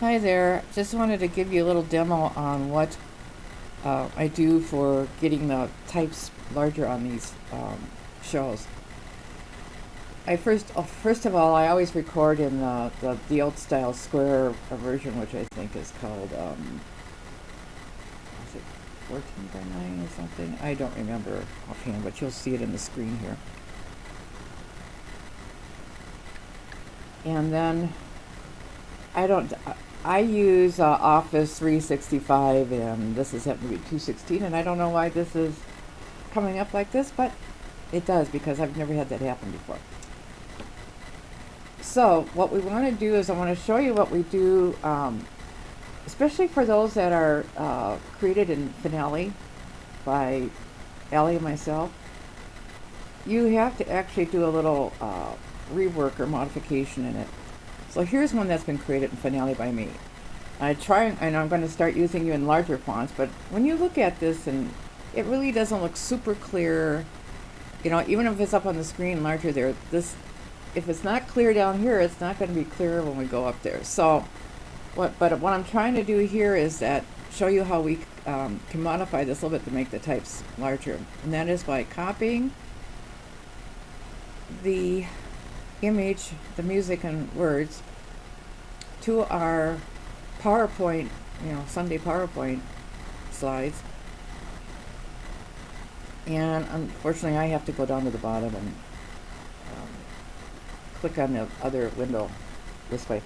Hi there. Just wanted to give you a little demo on what I do for getting the types larger on these shows. First of all, I always record in the old style square version, which I think is called, is it 14 by 9 or something? I don't remember offhand, but you'll see it in the screen here. And then I don't. I use Office 365, and this is happened to be 216, and I don't know why this is coming up like this, but it does because I've never had that happen before. So what we want to do is I want to show you what we do, especially for those that are created in Finale by Allie and myself. You have to actually do a little rework or modification in it. So here's one that's been created in Finale by me. I'm going to start using you in larger fonts, but when you look at this, and it really doesn't look super clear, even if it's up on the screen larger there, if it's not clear down here, it's not going to be clear when we go up there. So, what I'm trying to do here is that show you how we can modify this a little bit to make the types larger, and that is by copying the image, the music and words to our PowerPoint, Sunday PowerPoint slides. And unfortunately, I have to go down to the bottom and click on the other window this way.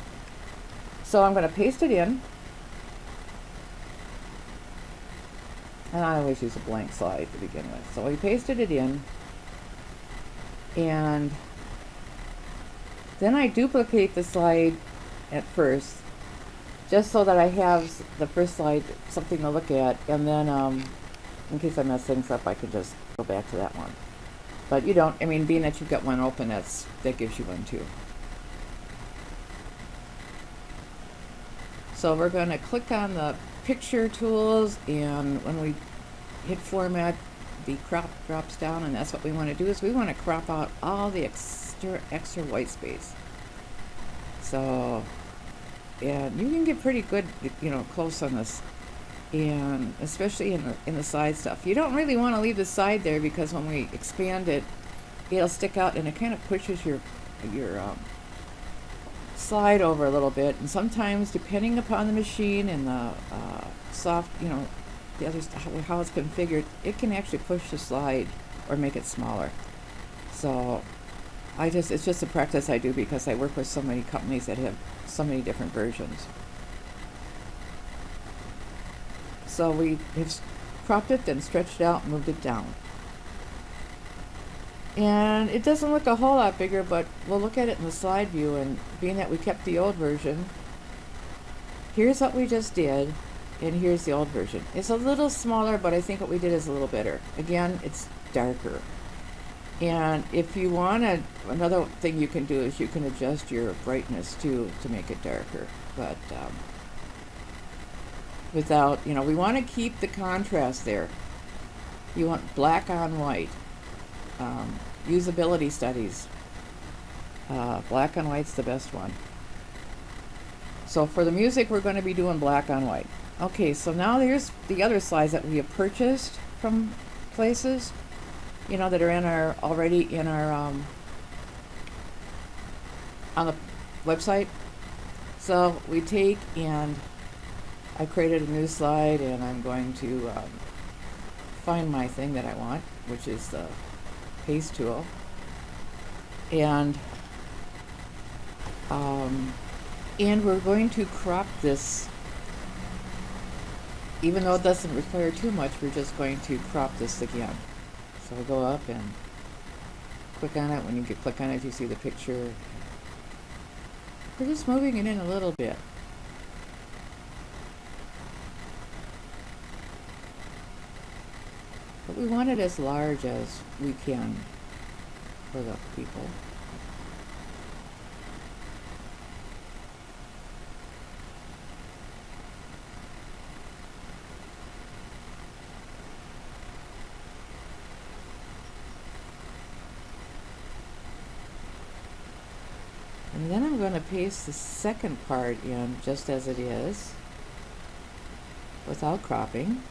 So I'm going to paste it in. And I always use a blank slide to begin with. So we pasted it in. And then I duplicate the slide at first, just so that I have the first slide something to look at, and then in case I mess things up, I can just go back to that one. But you don't, being that you've got one open, that gives you one too. So we're going to click on the picture tools, and when we hit format, the crop drops down, and that's what we want to do, is we want to crop out all the extra white space. So, and you can get pretty good, close on this, and especially in the side stuff. You don't really want to leave the side there, because when we expand it, it'll stick out, and it kind of pushes your slide over a little bit. And sometimes, depending upon the machine and the soft, the other how it's configured, it can actually push the slide or make it smaller. So it's just a practice I do, because I work with so many companies that have so many different versions. So we have cropped it, then stretched it out, and moved it down. And it doesn't look a whole lot bigger, but we'll look at it in the slide view, and being that we kept the old version, here's what we just did, and here's the old version. It's a little smaller, but I think what we did is a little better. Again, it's darker. And if you want another thing you can do is you can adjust your brightness too to make it darker. But without, we want to keep the contrast there. You want black on white. Usability studies. Black on white's the best one. So for the music, we're going to be doing black on white. Okay, so now here's the other slides that we have purchased from places, that are already in our on the website. So we take, and I created a new slide, and I'm going to find my thing that I want, which is the paste tool, and we're going to crop this. Even though it doesn't require too much, we're just going to crop this again. So we'll go up and click on it. When you click on it, you see the picture. We're just moving it in a little bit. But we want it as large as we can for the people. And And then I'm going to paste the second part in just as it is, without cropping.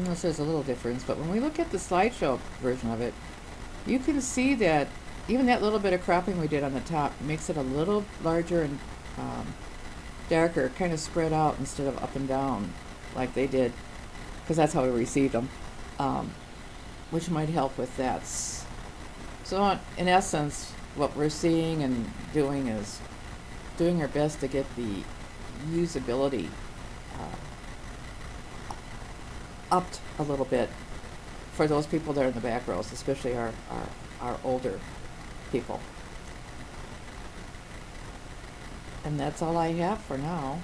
Notice there's a little difference, but when we look at the slideshow version of it, you can see that even that little bit of cropping we did on the top makes it a little larger and darker, kind of spread out instead of up and down like they did, because that's how we received them, which might help with that. So in essence, what we're seeing and doing is doing our best to get the usability upped a little bit for those people that are in the back rows, especially our older people. And that's all I have for now.